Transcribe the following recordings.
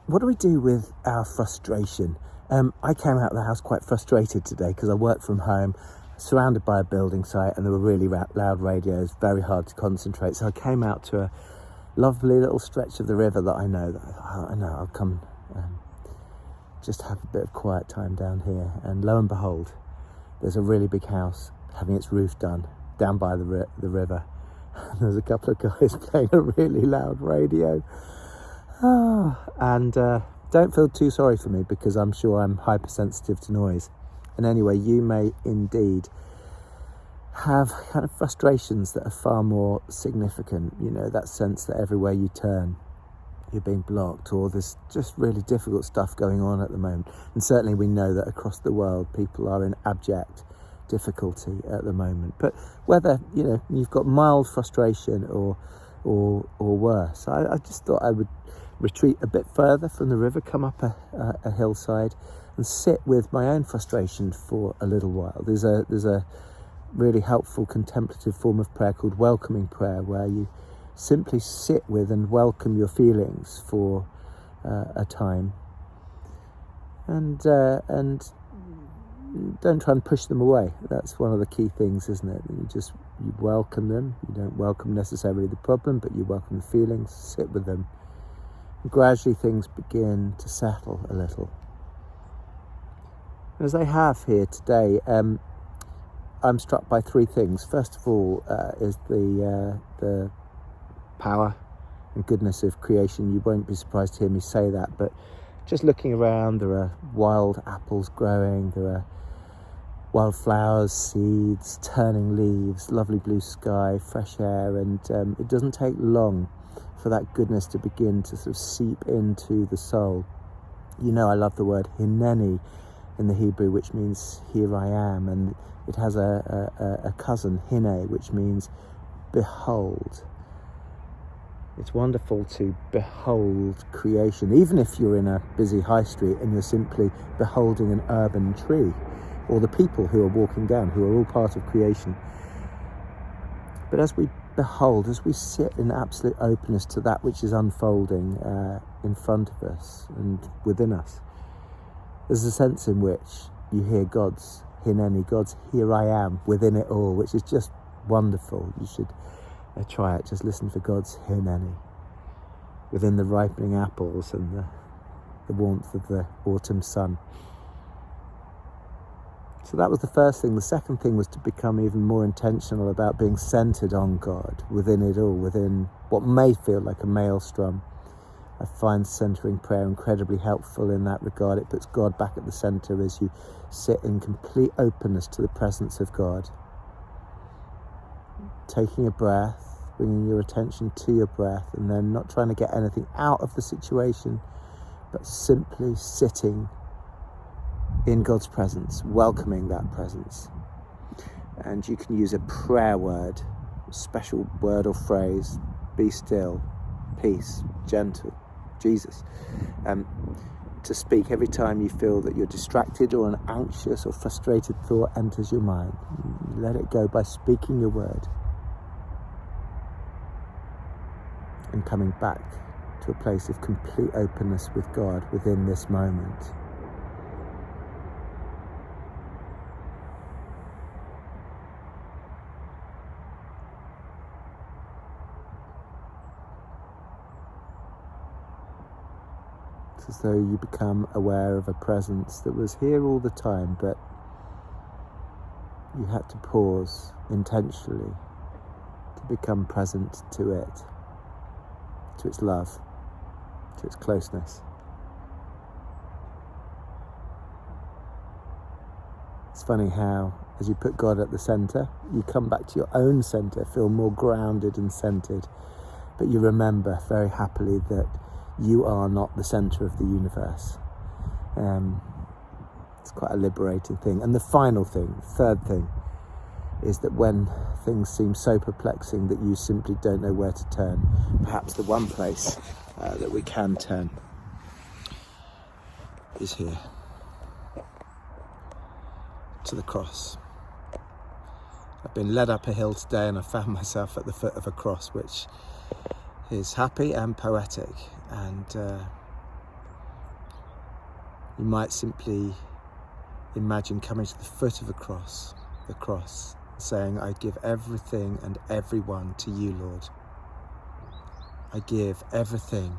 what do we do with our frustration? I came out of the house quite frustrated today because I worked from home, surrounded by a building site, and there were really loud radios, very hard to concentrate. So I came out to a lovely little stretch of the river that I know I'll come just have a bit of quiet time down here. And lo and behold, there's a really big house having its roof done down by the river. And there's a couple of guys playing a really loud radio. And don't feel too sorry for me, because I'm sure I'm hypersensitive to noise. And anyway, you may indeed have kind of frustrations that are far more significant. You know, that sense that everywhere you turn, you're being blocked, or there's just really difficult stuff going on at the moment. And certainly we know that across the world, people are in abject difficulty at the moment. But whether, you know, you've got mild frustration or worse, I just thought I would retreat a bit further from the river, come up a hillside and sit with my own frustration for a little while. There's a really helpful contemplative form of prayer called welcoming prayer, where you simply sit with and welcome your feelings for a time, and don't try and push them away. That's one of the key things, isn't it? You welcome them. You don't welcome necessarily the problem, but you welcome the feelings, sit with them. And gradually things begin to settle a little. As I have here today, I'm struck by three things. First of all, is the power and goodness of creation. You won't be surprised to hear me say that, but just looking around, there are wild apples growing, there are wildflowers, seeds, turning leaves, lovely blue sky, fresh air, and it doesn't take long for that goodness to begin to sort of seep into the soul. You know, I love the word hineni in the Hebrew, which means here I am, and it has a cousin, hine, which means behold. It's wonderful to behold creation, even if you're in a busy high street and you're simply beholding an urban tree, or the people who are walking down, who are all part of creation. But as we behold, as we sit in absolute openness to that which is unfolding in front of us and within us, there's a sense in which you hear God's hineni, God's here I am within it all, which is just wonderful. You should try it. Just listen for God's hineni within the ripening apples and the warmth of the autumn sun. So that was the first thing. The second thing was to become even more intentional about being centered on God within it all, within what may feel like a maelstrom. I find centering prayer incredibly helpful in that regard. It puts God back at the center as you sit in complete openness to the presence of God. Taking a breath, bringing your attention to your breath, and then not trying to get anything out of the situation, but simply sitting in God's presence, welcoming that presence. And you can use a prayer word, a special word or phrase: be still, peace, gentle, Jesus, to speak every time you feel that you're distracted or an anxious or frustrated thought enters your mind. You let it go by speaking your word and coming back to a place of complete openness with God within this moment. It's as though you become aware of a presence that was here all the time, but you had to pause intentionally to become present to it, to its love, to its closeness. It's funny how, as you put God at the centre, you come back to your own centre, feel more grounded and centred, but you remember very happily that you are not the centre of the universe. It's quite a liberating thing. And the final thing, third thing, is that when things seem so perplexing that you simply don't know where to turn, perhaps the one place that we can turn is here, to the cross. I've been led up a hill today and I found myself at the foot of a cross, which is happy and poetic, and You might simply imagine coming to the foot of the cross, saying, I give everything and everyone to you, Lord. I give everything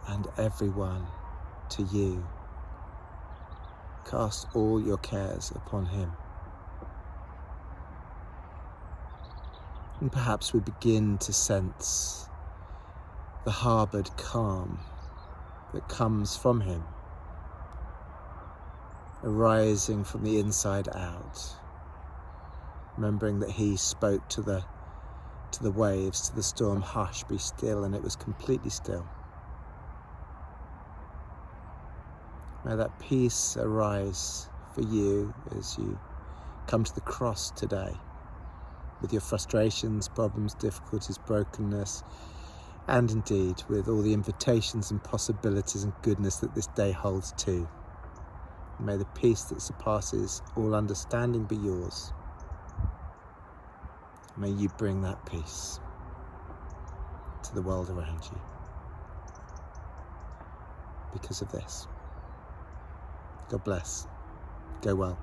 and everyone to you. Cast all your cares upon him. And perhaps we begin to sense the harboured calm that comes from him, arising from the inside out, remembering that he spoke to the waves, to the storm, hush, be still, and it was completely still. May that peace arise for you as you come to the cross today, with your frustrations, problems, difficulties, brokenness, and indeed with all the invitations and possibilities and goodness that this day holds too. May the peace that surpasses all understanding be yours. May you bring that peace to the world around you because of this. God bless. Go well.